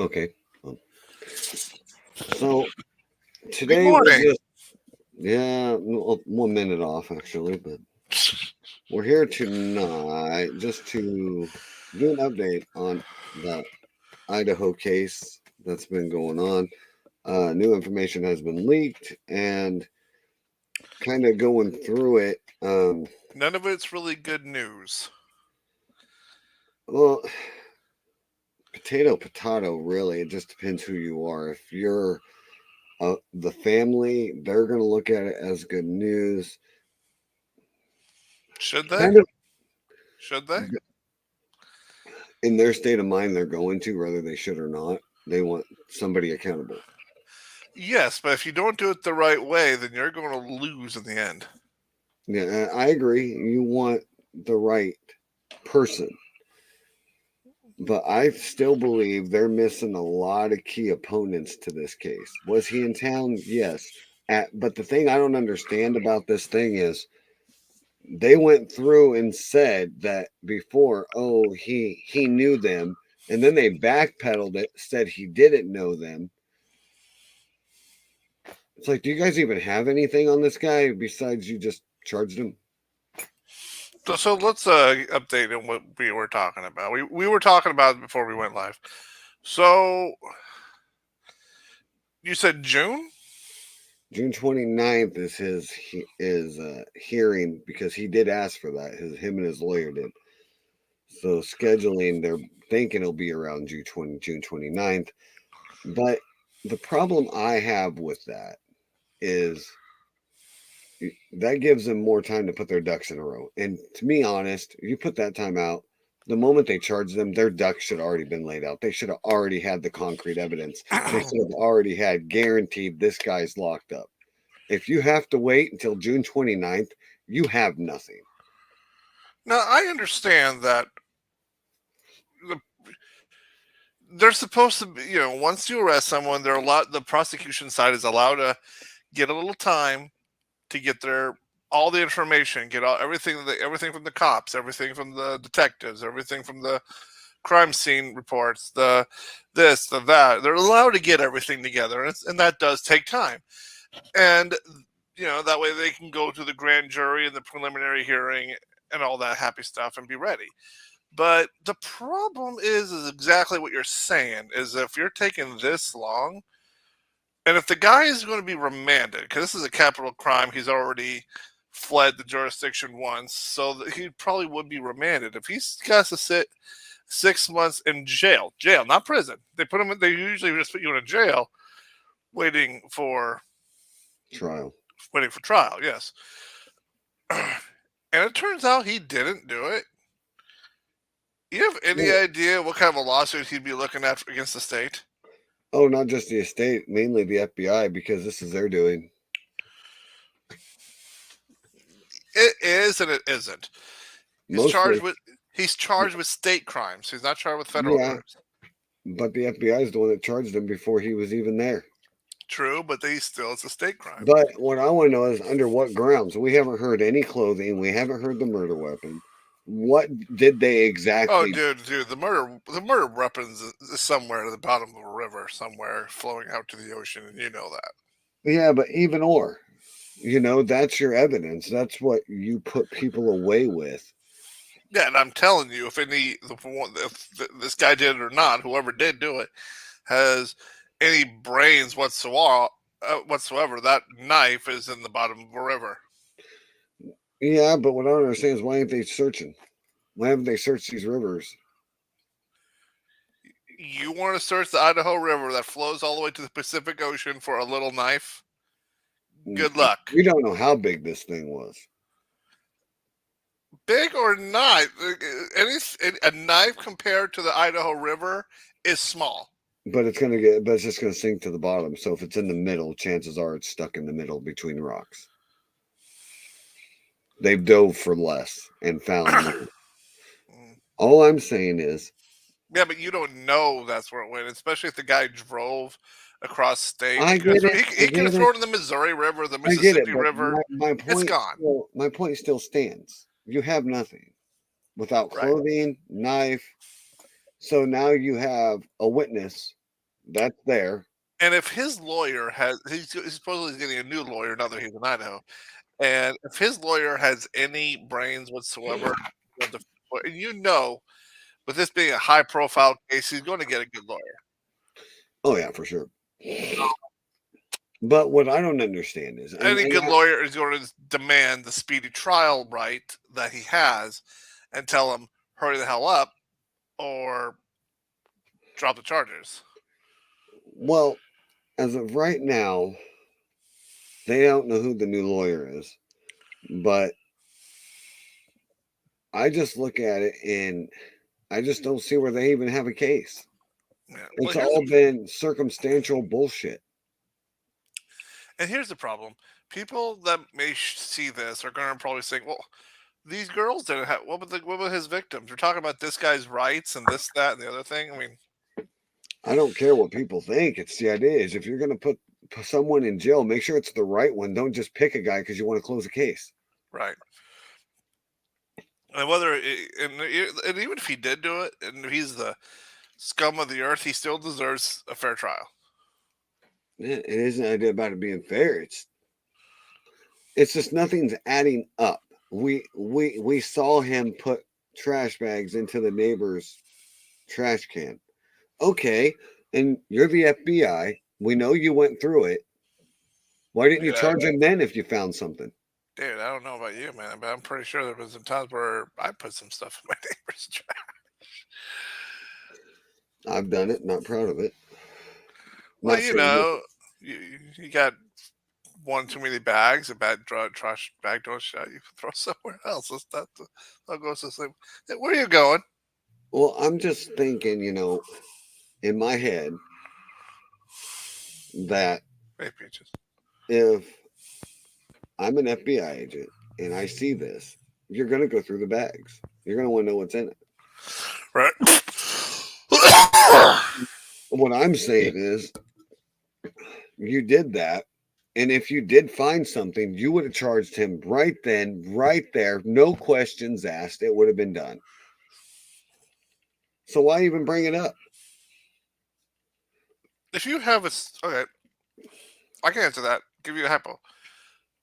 Okay. So today Good morning. we're just 1 minute off actually, but we're here tonight just to do an update on the Idaho case that's been going on. New information has been leaked and kind of going through it. None of it's really good news. Well, potato, really. It just depends who you are. If you're the family, they're going to look at it as good news. Should they? Kind of Should they? in their state of mind, they're going to, whether they should or not. They want somebody accountable. Yes, but if you don't do it the right way, then you're going to lose in the end. Yeah, I agree. You want the right person. But I still believe they're missing a lot of key opponents to this case. Was he in town? Yes. But the thing I don't understand about this thing is they went through and said that before, oh, he knew them, and then they backpedaled it, said he didn't know them. It's like, do you guys even have anything on this guy besides you just charged him? So let's update on what we were talking about. We were talking about it before we went live. So you said June? June 29th is his hearing because he did ask for that. Him and his lawyer did. So scheduling, they're thinking it'll be around June 29th. But the problem I have with that is that gives them more time to put their ducks in a row. And to be honest, if you put that time out, the moment they charge them, their ducks should have already been laid out. They should have already had the concrete evidence. They should have already had guaranteed this guy's locked up. If you have to wait until June 29th, you have nothing. Now, I understand that they're supposed to be, once you arrest someone, the prosecution side is allowed to get a little time to get all the information, get everything from the cops, everything from the detectives, everything from the crime scene reports, the this, the that. They're allowed to get everything together, and that does take time. And that way they can go to the grand jury and the preliminary hearing and all that happy stuff and be ready. But the problem is exactly what you're saying, is if you're taking this long, and if the guy is going to be remanded, because this is a capital crime, he's already fled the jurisdiction once, so he probably would be remanded. If he's got to sit 6 months in jail, not prison. They usually just put you in a jail waiting for trial. Yes. And it turns out he didn't do it. You have any idea what kind of a lawsuit he'd be looking at against the state? Oh, not just the estate, mainly the FBI, because this is their doing. It is and it isn't. He's charged with state crimes. He's not charged with federal crimes. But the FBI is the one that charged him before he was even there. True, but it's a state crime. But what I want to know is under what grounds? We haven't heard any clothing. We haven't heard the murder weapon. What did they exactly? Oh, dude, the murder weapons is somewhere at the bottom of a river, somewhere flowing out to the ocean, and you know that. Yeah, but that's your evidence. That's what you put people away with. Yeah, and I'm telling you, if this guy did it or not, whoever did do it has any brains whatsoever, that knife is in the bottom of a river. Yeah, but what I don't understand is why aren't they searching? Why haven't they searched these rivers? You want to search the Idaho River that flows all the way to the Pacific Ocean for a little knife? Good luck. We don't know how big this thing was. Big or not, a knife compared to the Idaho River is small. but it's just gonna sink to the bottom. So if it's in the middle, chances are it's stuck in the middle between rocks. They've dove for less and found more. Mm. All I'm saying is, Yeah, but you don't know that's where it went, especially if the guy drove across state. I get it, I He could have get it, thrown it in the Missouri River, the I get it, Mississippi but River. It's gone, my point still stands. You have nothing without right? clothing, knife. So now you have a witness that's there. And if his lawyer he's supposedly getting a new lawyer now that he's in Idaho, and if his lawyer has any brains whatsoever, and with this being a high profile case, he's going to get a good lawyer. Oh yeah, for sure. But what I don't understand is, Any good lawyer is going to demand the speedy trial right that he has, and tell him hurry the hell up or drop the charges. well, as of right now, they don't know who the new lawyer is. But I just look at it and I just don't see where they even have a case. Yeah. It's all been circumstantial bullshit. Here's the problem: people that may see this are going to probably say, "Well, these girls didn't have what about his victims? We're talking about this guy's rights and this, that, and the other thing." I mean, I don't care what people think. It's the idea is if you're going to put someone in jail, make sure it's the right one. Don't just pick a guy because you want to close a case. right? And and even if he did do it, and if he's the scum of the earth, he still deserves a fair trial. It isn't an idea about it being fair. It's just nothing's adding up. We saw him put trash bags into the neighbor's trash can. Okay, and you're the FBI. We know you went through it. Why didn't you Yeah, charge him then if you found something? dude, I don't know about you, man, but I'm pretty sure there was some times where I put some stuff in my neighbor's trash. I've done it, not proud of it. Well, Not saying that. you got one too many bags, a bad trash bag don't shut. You can throw somewhere else. That goes the same. Hey, where are you going? Well, I'm just thinking, in my head that Hey, peaches. if I'm an FBI agent and I see this, you're going to go through the bags. You're going to want to know what's in it. Right. What I'm saying is, you did that. And if you did find something, you would have charged him right then, right there, no questions asked. It would have been done. So why even bring it up? If you have okay, I can answer that. Give you a hypo.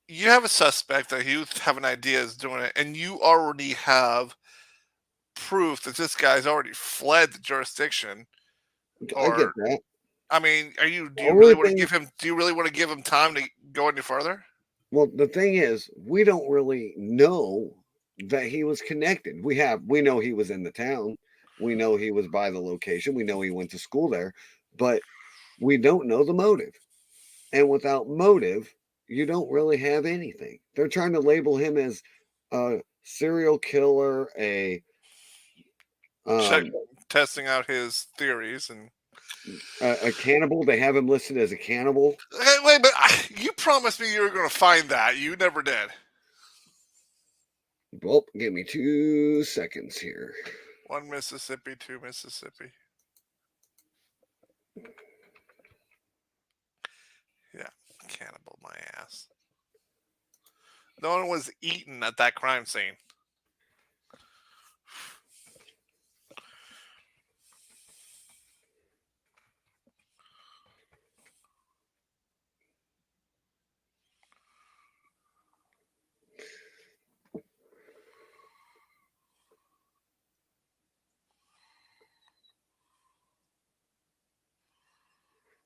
You have a suspect that you have an idea is doing it, and you already have proof that this guy's already fled the jurisdiction. I get Or, that. I mean, The do you really only want to thing, give him? Do you really want to give him time to go any further? well, the thing is, we don't really know that he was connected. We know he was in the town. We know he was by the location. We know he went to school there, but we don't know the motive. And without motive, you don't really have anything. They're trying to label him as a serial killer, Check um, testing out his theories and a cannibal. They have him listed as a cannibal. hey, wait, but you promised me you were going to find that. You never did. Well, give me 2 seconds here. One Mississippi, two Mississippi. Yeah, cannibal my ass. No one was eaten at that crime scene.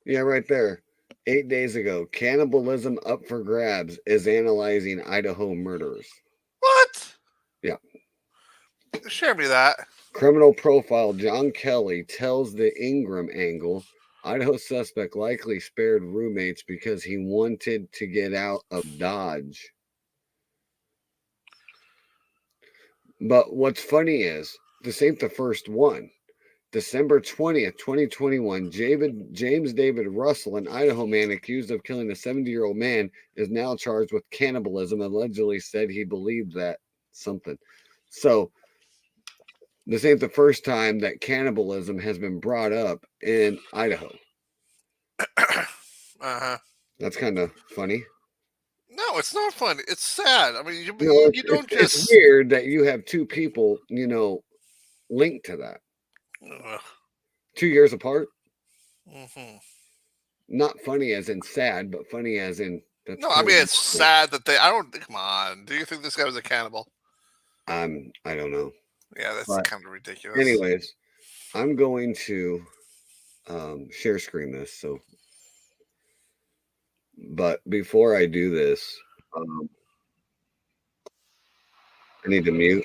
Yeah, right there. 8 days ago, cannibalism up for grabs is analyzing Idaho murderers. What? Yeah. Share me that. Criminal profile John Kelly tells the Ingram angle Idaho suspect likely spared roommates because he wanted to get out of Dodge. But what's funny is this ain't the first one. December 20th, 2021, James David Russell, an Idaho man accused of killing a 70-year-old man, is now charged with cannibalism, allegedly said he believed that something. So, this ain't the first time that cannibalism has been brought up in Idaho. Uh-huh. That's kind of funny. No, it's not funny. It's sad. I mean, you don't It's just. weird that you have two people, linked to that. Ugh. 2 years apart. Mhm. Not funny as in sad, but funny as in that's No, I kind mean of it's sad that they. I don't. Come on. Do you think this guy was a cannibal? I don't know. Yeah, that's But kind of ridiculous. anyways, I'm going to share screen this. So, but before I do this, I need to mute.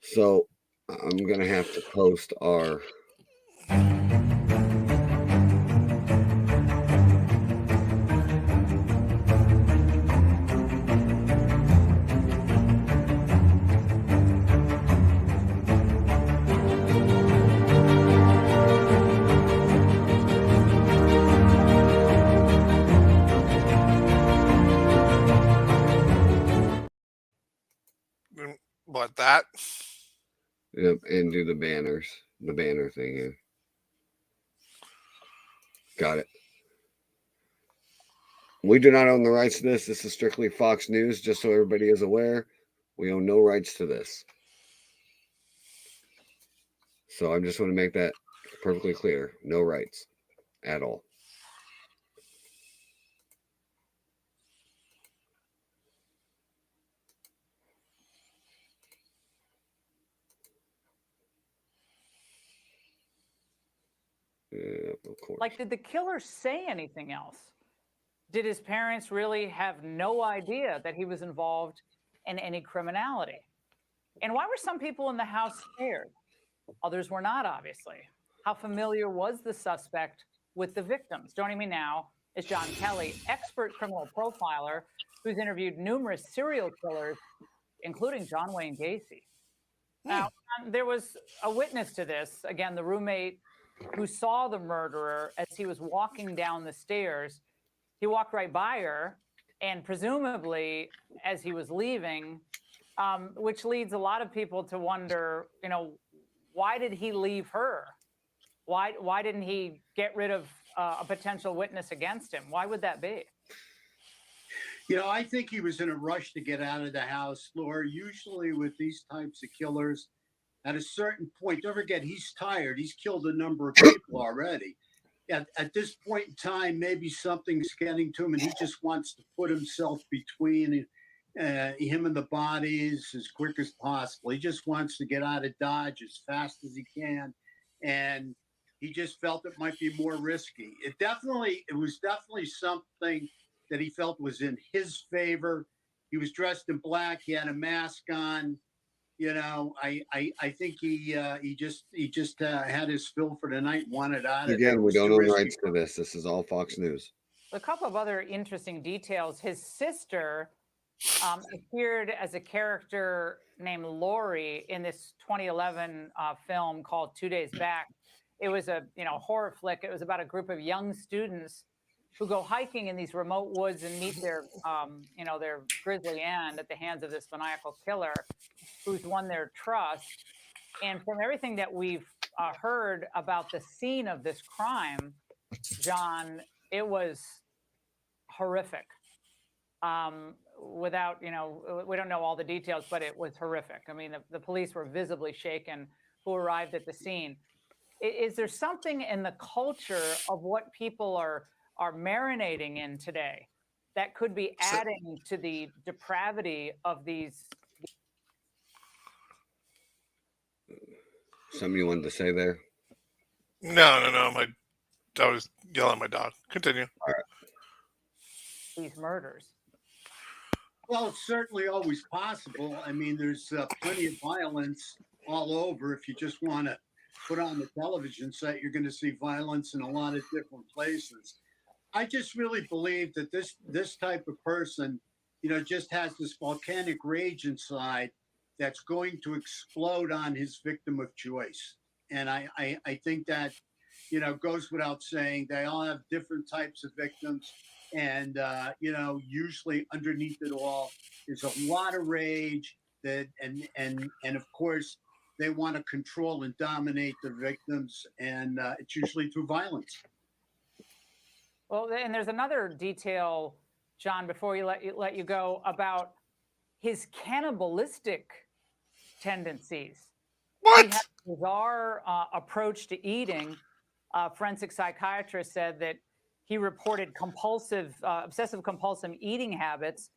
So I'm gonna have to post our. What that? Yep, and do the banner thing here. Got it. We do not own the rights to this. This is strictly Fox News, just so everybody is aware. We own no rights to this. So I just want to make that perfectly clear. No rights at all. Yeah, of course. Like, did the killer say anything else? Did his parents really have no idea that he was involved in any criminality? And why were some people in the house scared? Others were not, obviously. How familiar was the suspect with the victims? Joining me now is John Kelly, expert criminal profiler who's interviewed numerous serial killers, including John Wayne Gacy. Now, there was a witness to this, again, the roommate who saw the murderer as he was walking down the stairs. He walked right by her, and presumably as he was leaving, which leads a lot of people to wonder, why did he leave her? Why didn't he get rid of a potential witness against him? Why would that be? I think he was in a rush to get out of the house, Laura. Usually with these types of killers, at a certain point, don't forget, he's tired. He's killed a number of people already. At this point in time, maybe something's getting to him and he just wants to put himself between him and the bodies as quick as possible. He just wants to get out of Dodge as fast as he can. And he just felt it might be more risky. It was definitely something that he felt was in his favor. He was dressed in black. He had a mask on. I think he just had his fill for the night, wanted out of it. Again, we don't own rights to this. This is all Fox News. A couple of other interesting details. His sister appeared as a character named Lori in this 2011 film called 2 Days Back. It was a horror flick. It was about a group of young students who go hiking in these remote woods and meet their their grisly end at the hands of this maniacal killer who's won their trust. And from everything that we've heard about the scene of this crime, John, it was horrific. Without, we don't know all the details, but it was horrific. I mean, the police were visibly shaken who arrived at the scene. Is there something in the culture of what people are marinating in today that could be adding to the depravity of these? Something you wanted to say there? No. I was yelling at my dog. Continue. All right. These murders. Well, it's certainly always possible. I mean, there's plenty of violence all over. If you just want to put on the television set, you're going to see violence in a lot of different places. I just really believe that this type of person, just has this volcanic rage inside that's going to explode on his victim of choice. And I think that, goes without saying. They all have different types of victims. And, usually underneath it all is a lot of rage that, and of course, they want to control and dominate their victims. And it's usually through violence. Well, and there's another detail, John, before we let you go, about his cannibalistic tendencies. What? He had a bizarre approach to eating. Forensic psychiatrist said that he reported obsessive compulsive eating habits,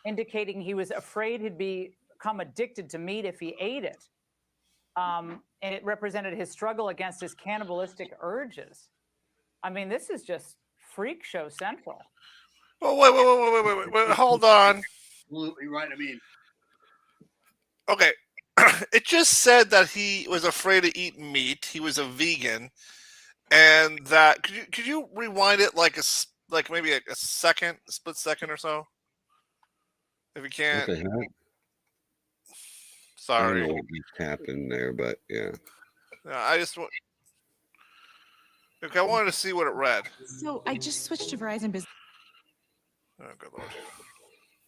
indicating he was afraid he'd become addicted to meat if he ate it. And it represented his struggle against his cannibalistic urges. I mean, this is just freak show central. Oh, wait, hold on. Absolutely right. I mean, Okay. It just said that he was afraid to eat meat. He was a vegan, and that could you rewind it like maybe a split second or so, if you What can't. the heck? I don't Sorry. know what just happened there, but yeah. No, okay, I wanted to see what it read. So I just switched to Verizon Business. Oh, good lord.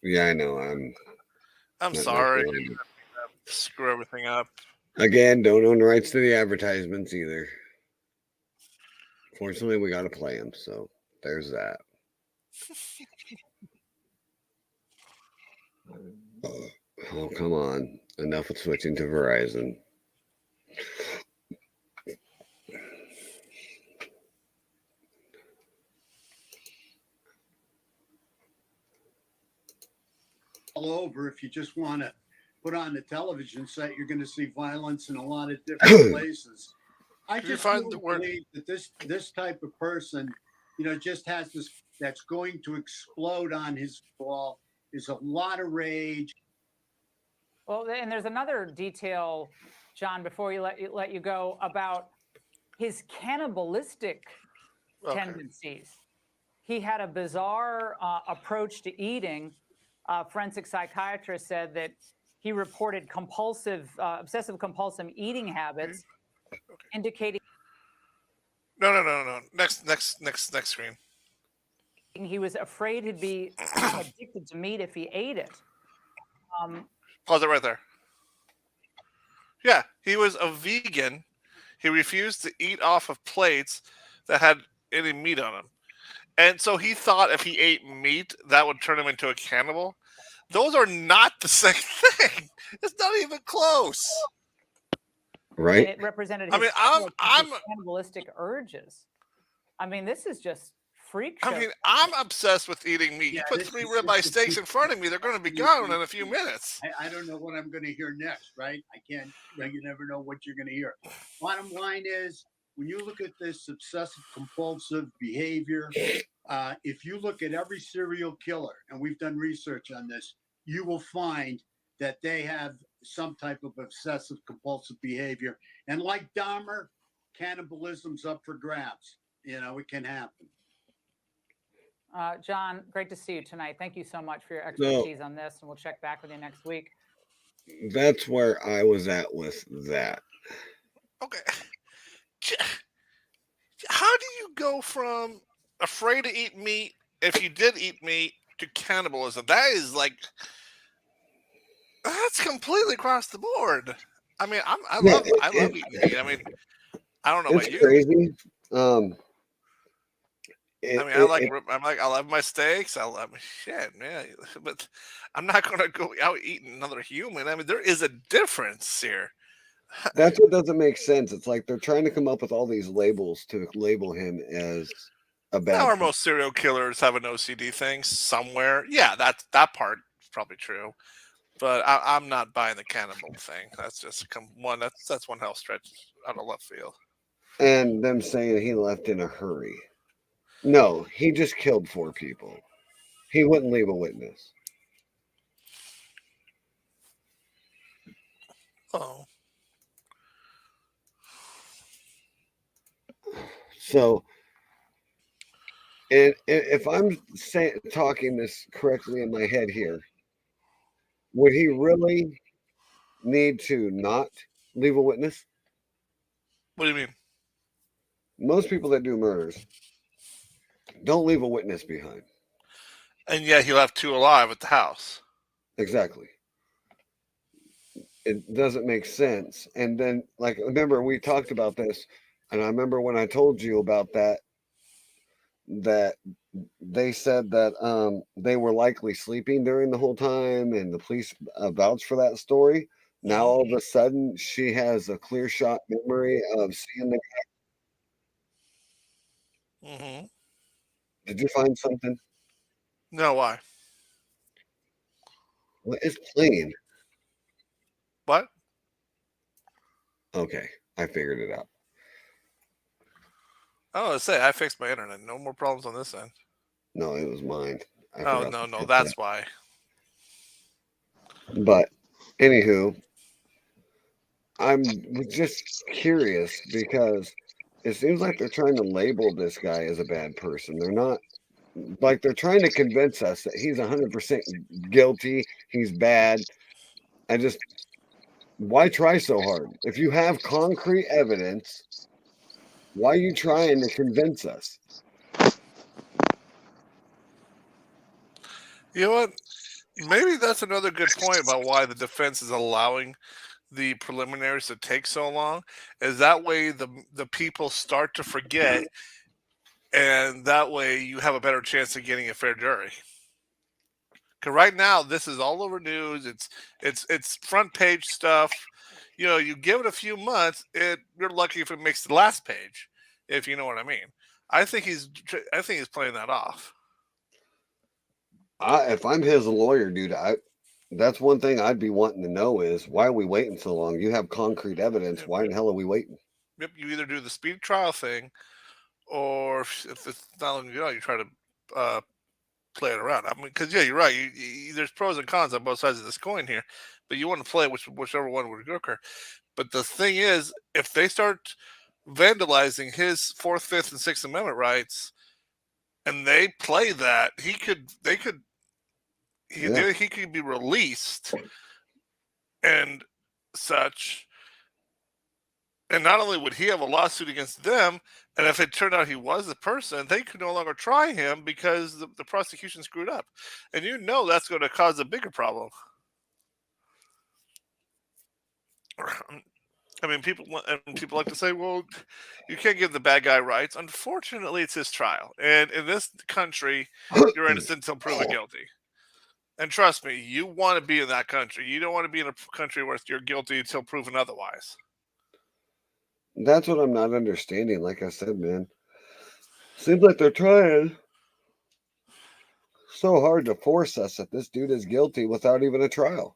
Yeah, I know. I'm not sorry. really- Screw everything up. Again, don't own the rights to the advertisements either. Fortunately, we got to play them, so there's that. Oh, come on. Enough with switching to Verizon. all over. If you just want to put on the television set, you're going to see violence in a lot of different places. I Did you just find really the word- believe that this type of person, just has this that's going to explode on his wall. Is a lot of rage. Well, and there's another detail, John, before we let you go, about his cannibalistic tendencies. He had a bizarre approach to eating. Forensic psychiatrist said that he reported obsessive compulsive eating habits, indicating No. Next screen. he was afraid he'd become addicted to meat if he ate it. Pause it right there. Yeah, he was a vegan. He refused to eat off of plates that had any meat on them. And so he thought if he ate meat, that would turn him into a cannibal. Those are not the same thing. It's not even close. Right? And it represented I his, mean, his cannibalistic urges. I mean, this is just freak show. I mean, I'm obsessed with eating meat. Yeah, you put this 3 is- ribeye this is- steaks in front of me, they're going to be gone in a few minutes. I don't know what I'm going to hear next, right? I can't. You never know what you're going to hear. Bottom line is, when you look at this obsessive compulsive behavior, if you look at every serial killer, and we've done research on this, you will find that they have some type of obsessive compulsive behavior. And like Dahmer, cannibalism's up for grabs. It can happen. John, great to see you tonight. Thank you so much for your expertise on this, and we'll check back with you next week. That's where I was at with that. Okay. How do you go from afraid to eat meat, if you did eat meat, to cannibalism? That is that's completely across the board. I mean, I love eating meat. I mean, I don't know about you. Crazy. I love my steaks. I love shit, man. But I'm not going to go out eating another human. I mean, there is a difference here. That's what doesn't make sense. It's like they're trying to come up with all these labels to label him as a bad. Now, most serial killers have an OCD thing somewhere. Yeah, that part is probably true. But I'm not buying the cannibal thing. That's just that's one hell stretch out of left field. And them saying he left in a hurry. No, he just killed 4 people. He wouldn't leave a witness. Oh. So, and if I'm talking this correctly in my head here, would he really need to not leave a witness? What do you mean? Most people that do murders don't leave a witness behind. And yet he left 2 alive at the house. Exactly. It doesn't make sense. And then, like, remember we talked about this, and I remember when I told you about that they said that they were likely sleeping during the whole time, and the police vouched for that story. Now all of a sudden, she has a clear shot memory of seeing the. Mm-hmm. Did you find something? No, why? What is playing? What? Okay, I figured it out. Oh, I say I fixed my internet. No more problems on this end. No, it was mine. I Oh forgot no, to no, fix that's that. why. But anywho, I'm just curious because it seems like they're trying to label this guy as a bad person. They're not, like, they're trying to convince us that he's 100% guilty. He's bad. I just, why try so hard? If you have concrete evidence, why are you trying to convince us? You know what? Maybe that's another good point about why the defense is allowing the preliminaries to take so long. Is that way the people start to forget, and that way you have a better chance of getting a fair jury. Because right now this is all over news. It's front page stuff. You know, you give it a few months, you're lucky if it makes the last page, if you know what I mean. I think he's playing that off. If I'm his lawyer, dude, that's one thing I'd be wanting to know is why are we waiting so long? You have concrete evidence. Why in the hell are we waiting? Yep, you either do the speed trial thing, or if it's not looking good, you try to play it around. I mean, because yeah, you're right. There's pros and cons on both sides of this coin here, but you want to play whichever one would occur. But the thing is, if they start vandalizing his Fourth, Fifth, and Sixth Amendment rights, and they play that, Yeah. he could be released and such. And not only would he have a lawsuit against them, and if it turned out he was the person, they could no longer try him because the prosecution screwed up. And you know that's going to cause a bigger problem. I mean, people like to say, "Well, you can't give the bad guy rights." Unfortunately, it's his trial, and in this country, you're innocent until proven guilty. And trust me, you want to be in that country. You don't want to be in a country where you're guilty until proven otherwise. That's what I'm not understanding. Like I said, man, seems like they're trying so hard to force us that this dude is guilty without even a trial.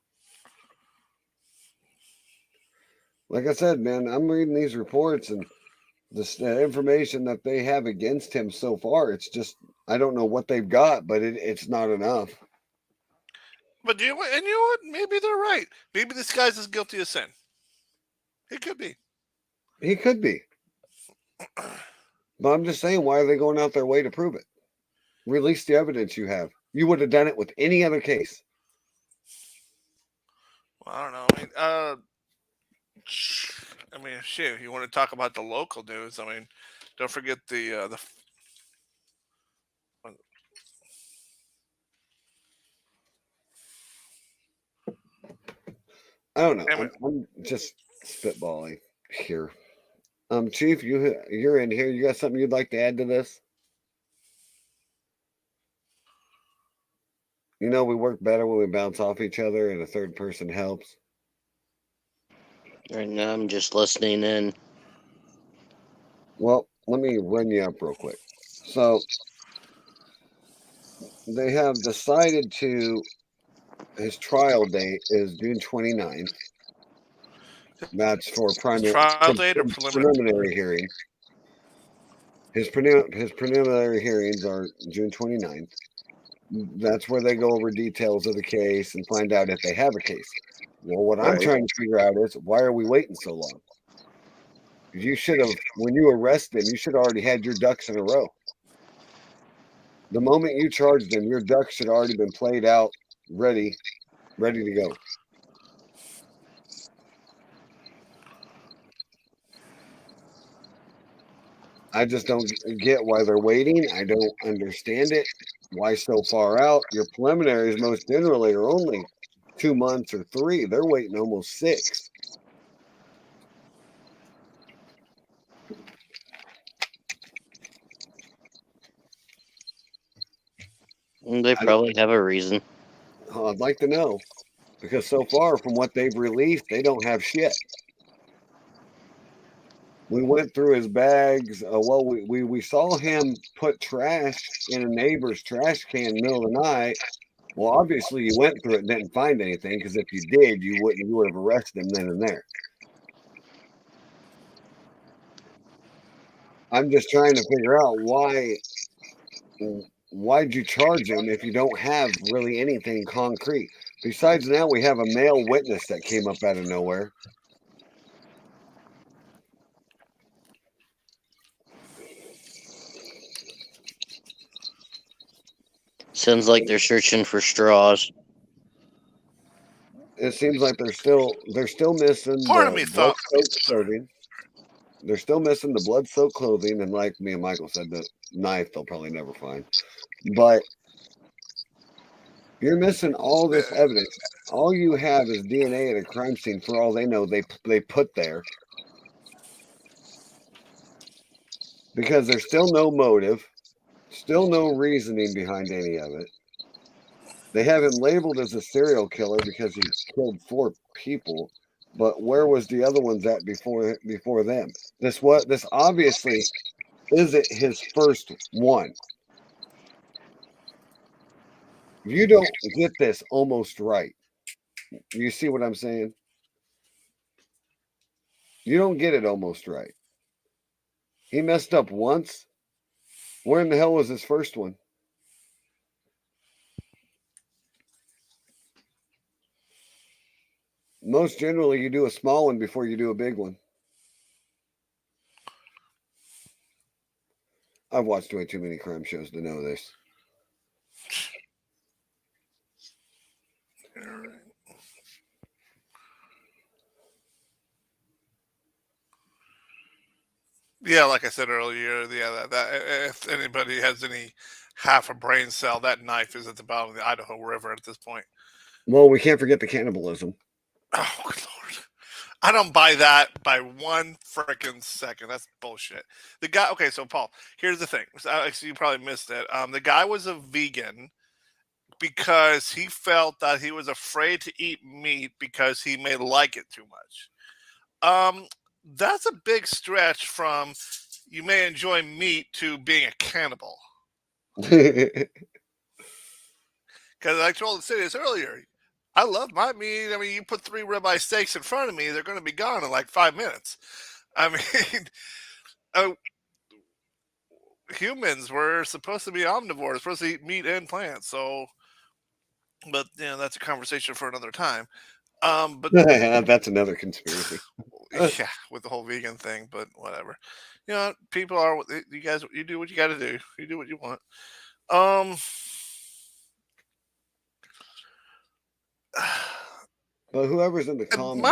Like I said, man, I'm reading these reports and the information that they have against him so far. It's just, I don't know what they've got, but it's not enough. But you know what? And you know what? Maybe they're right. Maybe this guy's as guilty as sin. He could be. He could be. But I'm just saying, why are they going out their way to prove it? Release the evidence you have. You would have done it with any other case. Well, I don't know. I mean, shit. You want to talk about the local news? I mean, don't forget the. I don't know. Anyway. I'm just spitballing here. Chief, you're in here. You got something you'd like to add to this? You know, we work better when we bounce off each other and a third person helps. Right now, I'm just listening in. Well, let me run you up real quick. So, they have decided his trial date is June 29th. That's for Trial date or preliminary hearing. His preliminary hearings are June 29th. That's where they go over details of the case and find out if they have a case. Well, what I'm trying to figure out is why are we waiting so long? You should have, when you arrest him, you should have already had your ducks in a row. The moment you charged him, your ducks should have already been played out, ready to go. I just don't get why they're waiting. I don't understand it. Why so far out? Your preliminaries most generally are only 2 months or 3. They're waiting almost 6. They probably have a reason. I'd like to know, because so far from what they've released, they don't have shit. We went through his bags. Well, we saw him put trash in a neighbor's trash can in the middle of the night. Well, obviously you went through it and didn't find anything, because if you did, you would have arrested him then and there. I'm just trying to figure out why'd you charge him if you don't have really anything concrete? Besides, now we have a male witness that came up out of nowhere. Sounds like they're searching for straws. It seems like they're still missing Part of me the thought. blood-soaked clothing. They're still missing the blood-soaked clothing, and like me and Michael said, the knife they'll probably never find. But you're missing all this evidence. All you have is DNA at a crime scene. For all they know, they put there, because there's still no motive, still no reasoning behind any of it. They have him labeled as a serial killer because he killed 4 people, but where was the other ones at before them? This obviously isn't his first one. You don't get this almost right. You see what I'm saying? You don't get it almost right. He messed up once. Where in the hell was his first one? Most generally, you do a small one before you do a big one. I've watched way too many crime shows to know this. Yeah, like I said earlier, that if anybody has any half a brain cell, that knife is at the bottom of the Idaho River at this point. Well, we can't forget the cannibalism. Oh, good lord. I don't buy that by one freaking second. That's bullshit. The guy, okay, so Paul, here's the thing. You probably missed it. The guy was a vegan because he felt that he was afraid to eat meat because he may like it too much. That's a big stretch from you may enjoy meat to being a cannibal. Because I told the cities earlier, I love my meat. I mean, you put 3 ribeye steaks in front of me, they're going to be gone in like 5 minutes. I mean, humans were supposed to be omnivores, supposed to eat meat and plants. So, but that's a conversation for another time. But that's another conspiracy. yeah, with the whole vegan thing. But whatever. People are. You guys, you do what you got to do. You do what you want. But whoever's in the comments,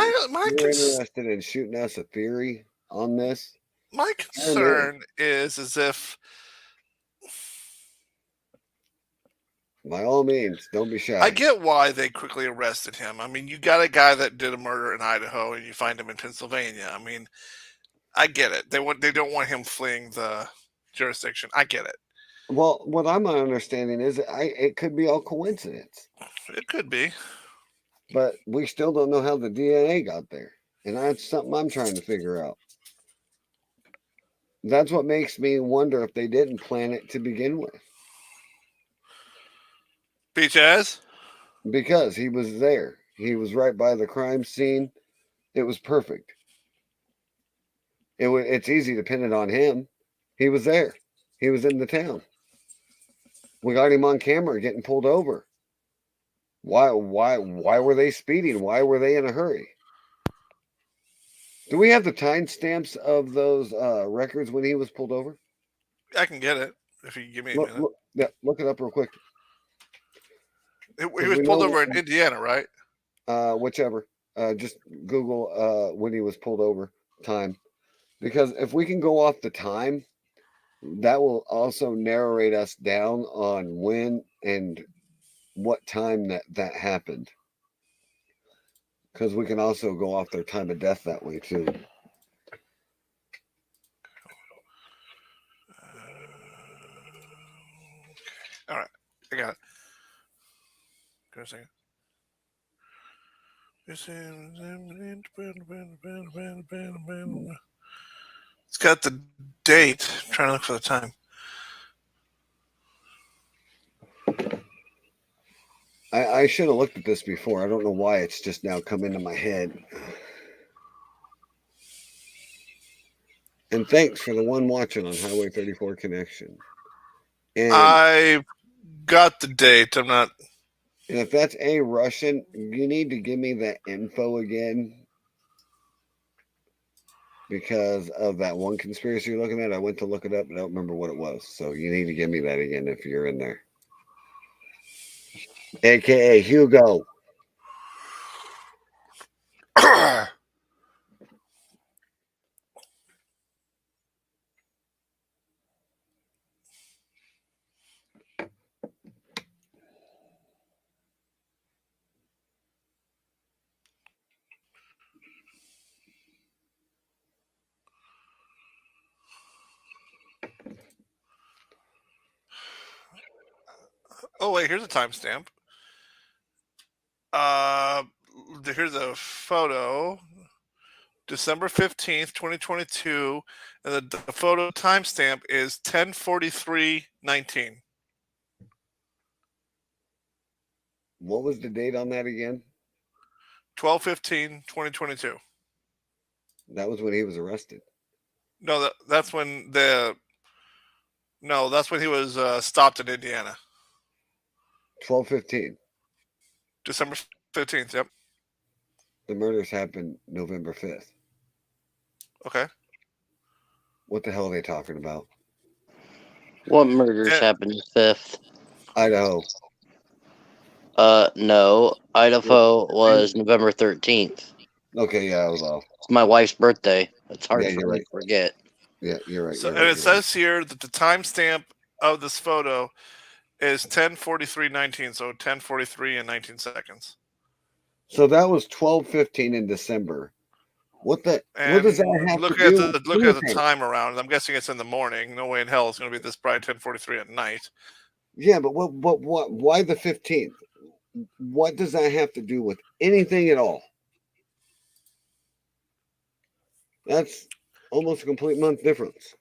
you're interested in shooting us a theory on this. My concern is if, by all means, don't be shy. I get why they quickly arrested him. I mean, you got a guy that did a murder in Idaho, and you find him in Pennsylvania. I mean, I get it. They don't want him fleeing the jurisdiction. I get it. Well, what I'm not understanding is it could be all coincidence. It could be. But we still don't know how the DNA got there. And that's something I'm trying to figure out. That's what makes me wonder if they didn't plan it to begin with. Beach because he was there. He was right by the crime scene. It was perfect. It's easy to pin it on him. He was there. He was in the town. We got him on camera getting pulled over. Why were they speeding? Why were they in a hurry? Do we have the timestamps of those records when he was pulled over? I can get it if you give me a minute. Look it up real quick. He was pulled over in Indiana, right? Whichever. Just Google when he was pulled over time. Because if we can go off the time, that will also narrate us down on when and what time that happened, because we can also go off their time of death that way too. All right, I got it. Give me a second. It's got the date. I'm trying to look for the time. I should have looked at this before. I don't know why it's just now come into my head. And thanks for the one watching on Highway 34 Connection. And, I got the date. I'm not. and if that's a Russian, you need to give me that info again. Because of that one conspiracy you're looking at. I went to look it up, and I don't remember what it was. So you need to give me that again if you're in there. AKA Hugo. Oh wait, here's a timestamp. Here's a photo. December 15th, 2022, and the photo timestamp is 10:43:19. What was the date on that again? 12/15/2022. That was when he was arrested. No, that's when that's when he was stopped in Indiana. 12/15. December 15th. Yep. The murders happened November 5th. Okay. What the hell are they talking about? What murders happened the 5th? Idaho. No. Idaho was November 13th. Okay, yeah, I was off. It's my wife's birthday. It's hard Yeah, for you're me right. to forget. Yeah, you're right. So, you're and right, it you're right. says here that the timestamp of this photo is 10:43:19, so 10:43 and 19 seconds. So that was 12/15 in December. What does And that have look to at do? look at the time around. I'm guessing it's in the morning. No way in hell it's going to be this bright 10:43 at night. Yeah, but what? Why the 15th? What does that have to do with anything at all? That's almost a complete month difference.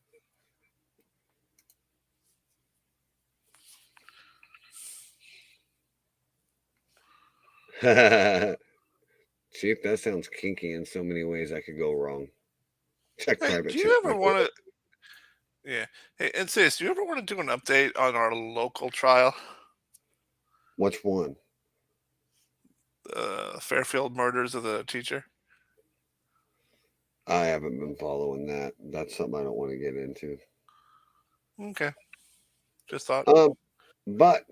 Chief, that sounds kinky in so many ways I could go wrong. Check Hey, private do chat. you ever want to? Yeah. Hey, and sis, do you ever want to do an update on our local trial? Which one? Fairfield murders of the teacher. I haven't been following that. That's something I don't want to get into. Okay. Just thought. But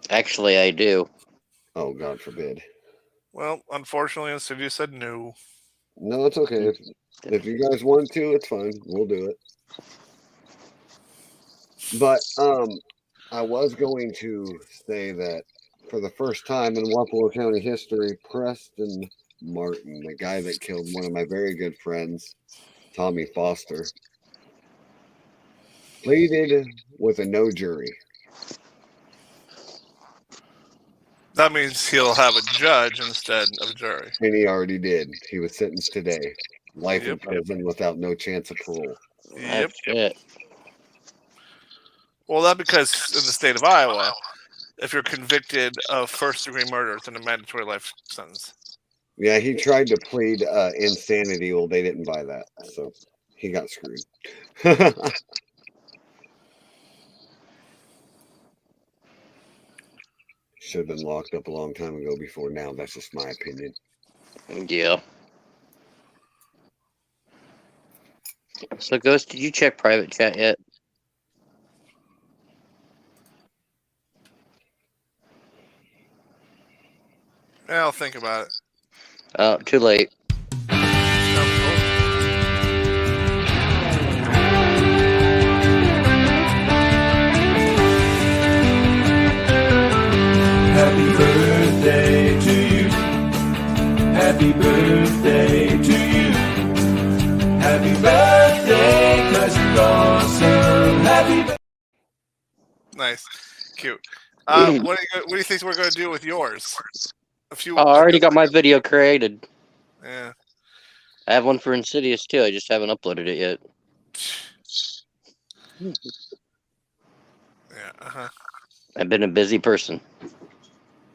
Actually, I do. oh, God forbid. Well, unfortunately, the city said no. No, it's okay. If you guys want to, it's fine. We'll do it. But I was going to say that for the first time in Wapello County history, Preston Martin, the guy that killed one of my very good friends, Tommy Foster, pleaded with a no jury. That means he'll have a judge instead of a jury. And he already did. He was sentenced today. Life in Yep. prison without no chance of parole. Yep. Shit. Well, that's because in the state of Iowa, if you're convicted of first-degree murder, it's a mandatory life sentence. Yeah, he tried to plead insanity. Well, they didn't buy that. So he got screwed. Should have been locked up a long time ago before now. That's just my opinion. Yeah. So, Ghost, did you check private chat yet? Yeah, I'll think about it. Too late. Nice, cute. What do you think we're going to do with yours? I already got my video created. Yeah. I have one for Insidious too. I just haven't uploaded it yet. Yeah. Uh-huh. I've been a busy person.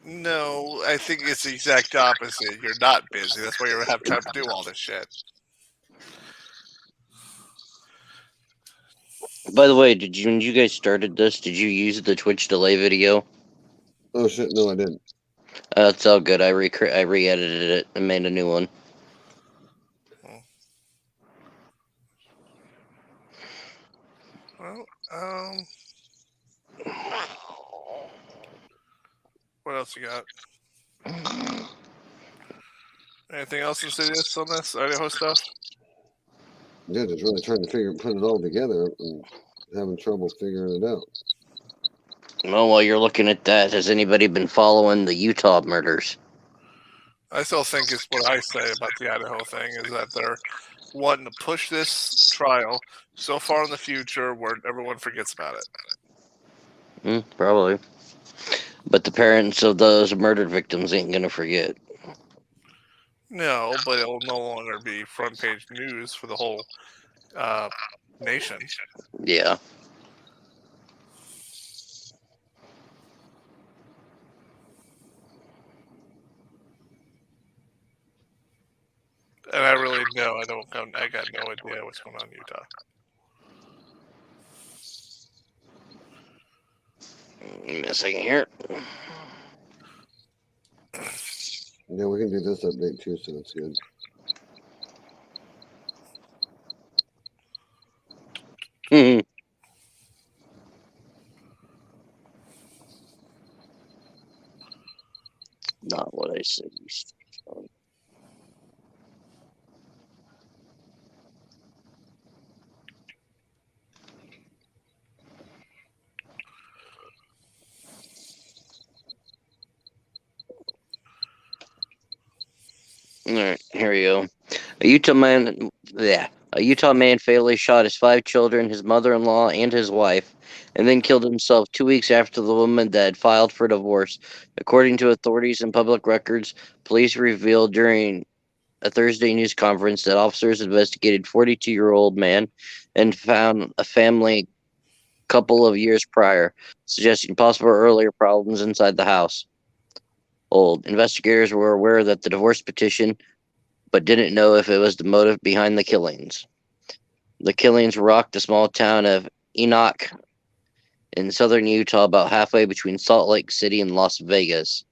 No, I think it's the exact opposite. You're not busy. That's why you have time to do all this shit. By the way, when you guys started this, did you use the Twitch delay video? Oh shit! No, I didn't. It's all good. I re-edited it and made a new one. Well, what else you got? Anything else insidious on this Idaho stuff? Yeah, just really trying to put it all together, and having trouble figuring it out. Well, while you're looking at that, has anybody been following the Utah murders? I still think it's what I say about the Idaho thing is that they're wanting to push this trial so far in the future where everyone forgets about it. Probably. But the parents of those murdered victims ain't gonna forget. No, but it'll no longer be front page news for the whole nation. Yeah. And I really know I got no idea what's going on in Utah. Give me a second here. Yeah, we can do this update too, so it's good. Hmm. Not what I said. All right, here we go. A Utah man fatally shot his 5 children, his mother-in-law, and his wife, and then killed himself 2 weeks after the woman that had filed for divorce. According to authorities and public records, police revealed during a Thursday news conference that officers investigated 42-year-old man and found a family couple of years prior, suggesting possible earlier problems inside the house. Investigators were aware that the divorce petition, but didn't know if it was the motive behind the killings. The killings rocked the small town of Enoch in southern Utah, about halfway between Salt Lake City and Las Vegas.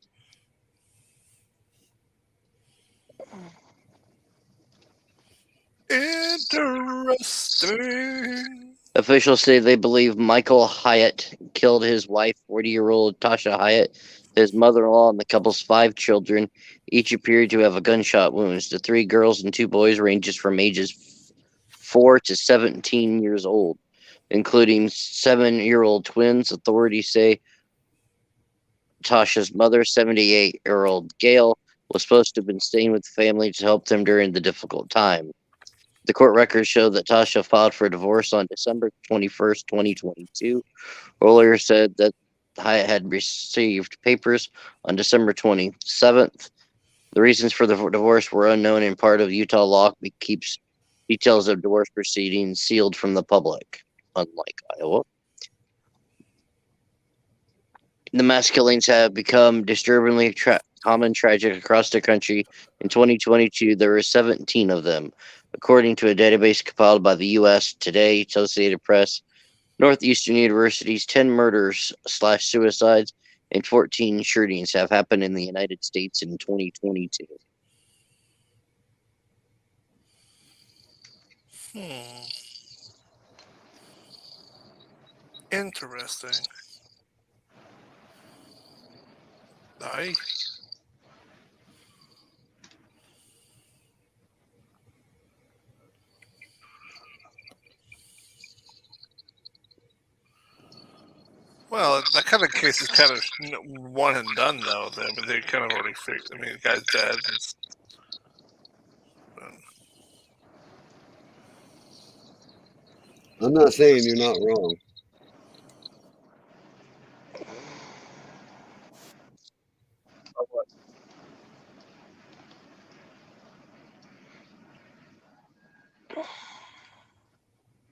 Interesting. Officials say they believe Michael Hyatt killed his wife, 40-year-old Tasha Hyatt, his mother-in-law, and the couple's 5 children. Each appeared to have gunshot wounds. The 3 girls and 2 boys ranges from ages 4 to 17 years old, including 7-year-old twins. Authorities say Tasha's mother, 78-year-old Gail, was supposed to have been staying with the family to help them during the difficult time. The court records show that Tasha filed for divorce on December 21st, 2022. Earlier said that Hyatt had received papers on December 27th. The reasons for the divorce were unknown, and part of Utah law keeps details of divorce proceedings sealed from the public, unlike Iowa. The mass killings have become disturbingly common, tragic across the country. In 2022, there were 17 of them, according to a database compiled by the U.S. Today, Associated Press. Northeastern University's 10 murders/suicides and 14 shootings have happened in the United States in 2022. Interesting. Nice. Well, that kind of case is kind of one and done, though. I mean, they kind of already figured. I mean, the guy's dead. I'm not saying you're not wrong.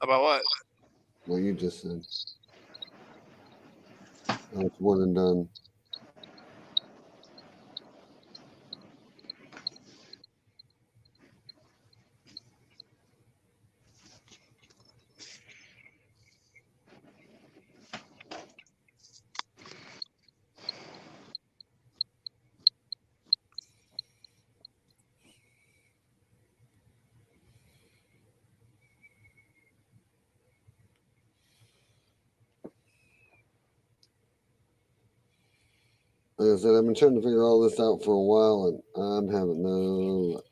About what? What you just said. Oh, it's one and done. Like I said, I've been trying to figure all this out for a while, and I'm having no luck.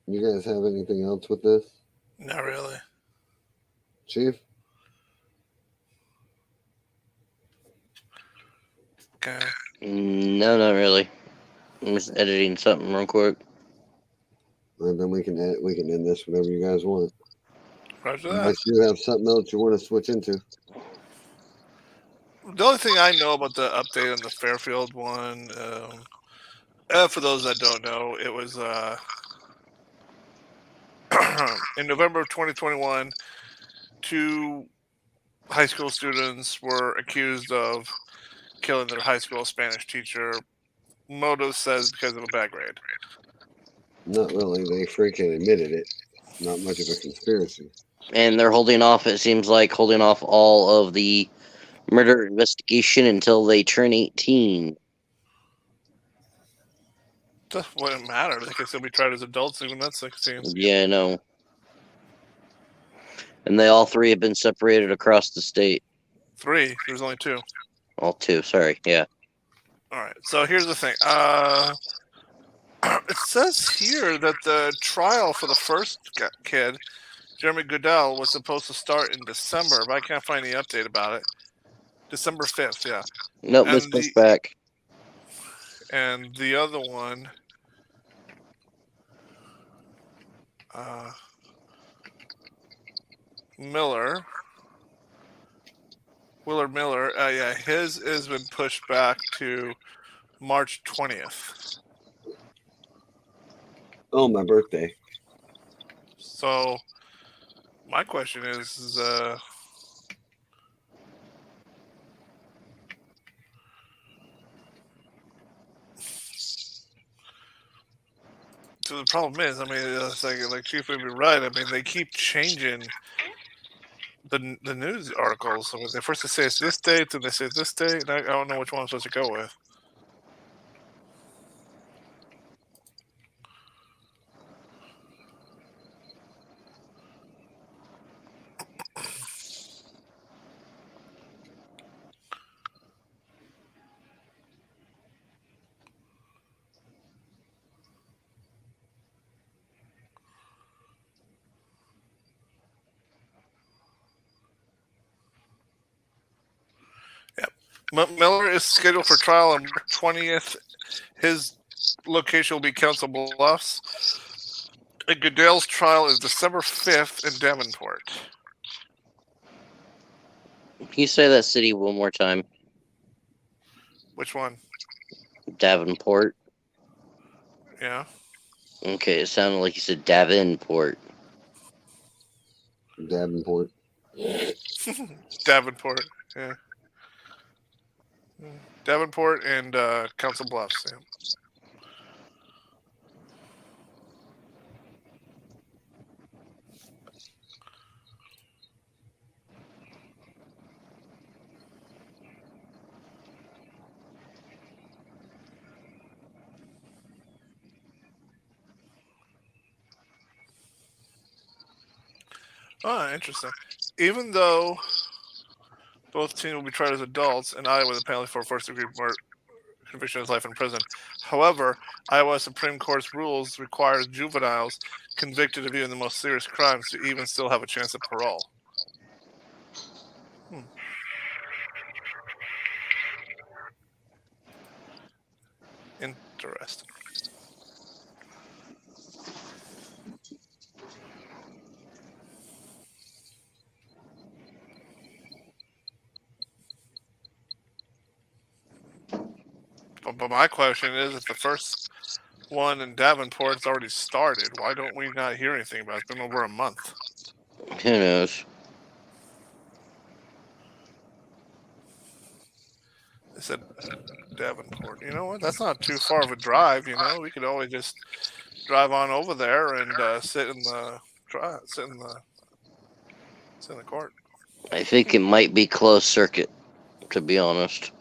You guys have anything else with this, Not really. Chief? Okay. No, not really. I'm just editing something real quick. And then we can end this whenever you guys want. Roger that. Unless you have something else you want to switch into. The only thing I know about the update on the Fairfield one, for those that don't know, it was in November of 2021, 2 high school students were accused of killing their high school Spanish teacher. Motive says because of a bad grade. Not really. They freaking admitted it. Not much of a conspiracy. And they're holding off, it seems like, holding off all of the murder investigation until they turn 18. That wouldn't matter. They can still be tried as adults even at 16. Yeah, I know. And they all three have been separated across the state. 3. There's only 2. All 2, sorry, yeah. All right. So here's the thing. It says here that the trial for the first kid, Jeremy Goodell, was supposed to start in December, but I can't find any update about it. December 5th, yeah. Nope, And was pushed back. And the other one, Willard Miller, yeah, his has been pushed back to March 20th. Oh, my birthday. So my question is so the problem is, I mean, it's like Chief would be right. I mean, they keep changing the news articles. I mean, they first say it's this date, then they say it's this date, and I don't know which one I'm supposed to go with. Miller is scheduled for trial on March 20th. His location will be Council Bluffs. And Goodell's trial is December 5th in Davenport. Can you say that city one more time? Which one? Davenport. Yeah. Okay, it sounded like you said Davenport. Davenport. Davenport. Yeah. Davenport and Council Bluffs. Yeah. Oh, interesting. Even though Both teens will be tried as adults in Iowa with a penalty for first-degree murder. Conviction is life in prison. However, Iowa Supreme Court's rules require juveniles convicted of even the most serious crimes to even still have a chance at parole. Interesting. But my question is, if the first one in Davenport's already started, why don't we not hear anything about it? It's been over a month. Who knows? They said Davenport. You know what? That's not too far of a drive. You know, we could always just drive on over there and sit in the court. I think it might be closed circuit, to be honest.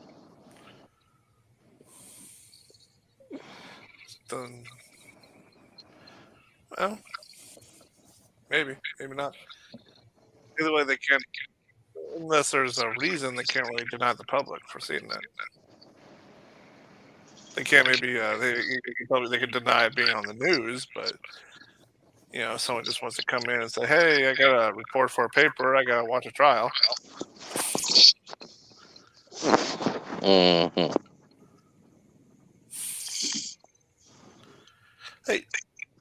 Then, well, maybe not. Either way, they can't, unless there's a reason, they can't really deny the public for seeing that. They can't maybe they could deny it being on the news, but you know, if someone just wants to come in and say, "Hey, I got a report for a paper. I got to watch a trial." Mm-hmm. Hey,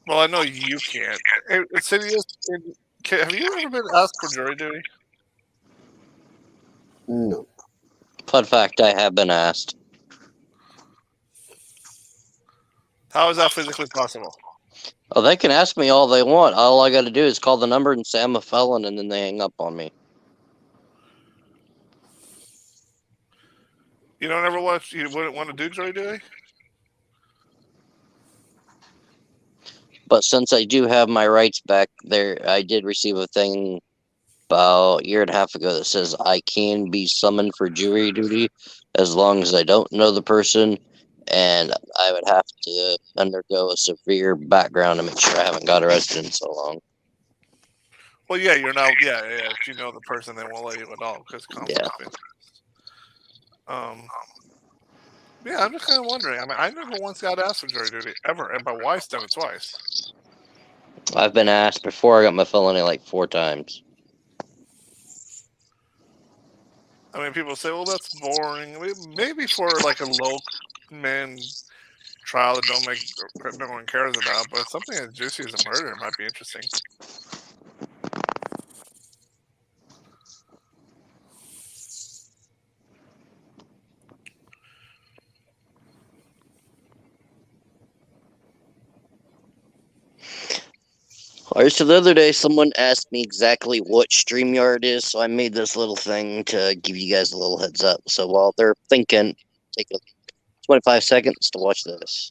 well, I know you can't. Hey, Insidious, have you ever been asked for jury duty? No. Fun fact, I have been asked. How is that physically possible? Oh, they can ask me all they want. All I got to do is call the number and say I'm a felon, and then they hang up on me. You wouldn't want to do jury duty? But since I do have my rights back there, I did receive a thing about a year and a half ago that says I can be summoned for jury duty as long as I don't know the person, and I would have to undergo a severe background to make sure I haven't got arrested in so long. Well, yeah, you're not. Yeah. If you know the person, they won't let you at all because conflict of interest. Yeah, I'm just kind of wondering. I mean, I never once got asked for jury duty ever, and my wife's done it twice. I've been asked before I got my felony like 4 times. I mean, people say, "Well, that's boring." I mean, maybe for like a low man trial that no one cares about, but something as juicy as a murder might be interesting. Alright, so the other day someone asked me exactly what StreamYard is, so I made this little thing to give you guys a little heads up. So while they're thinking, take 25 seconds to watch this.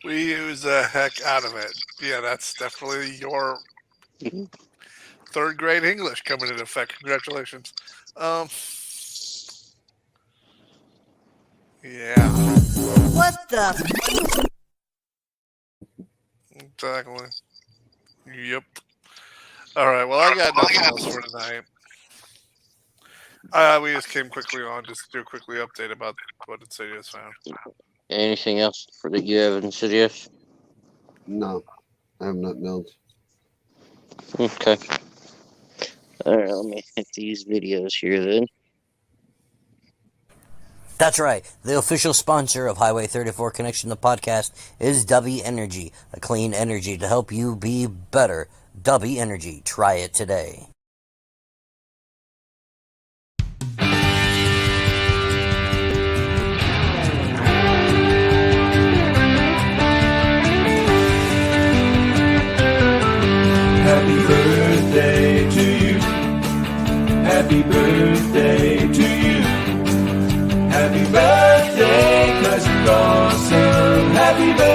We use the heck out of it. Yeah, that's definitely your 3rd grade English coming into effect. Congratulations. Yeah. What the? Exactly. Yep. All right. Well, I got nothing else for tonight. We just came quickly on just to do a quickly update about what Insidious found. Anything else for that you have, Insidious? No. I have nothing else. Okay. Alright, let me hit these videos here then. That's right. The official sponsor of Highway 34 Connection, the podcast, is W Energy, a clean energy to help you be better. W Energy. Try it today. Happy birthday to you. Happy birthday to you. Happy birthday, 'cause Happy birthday.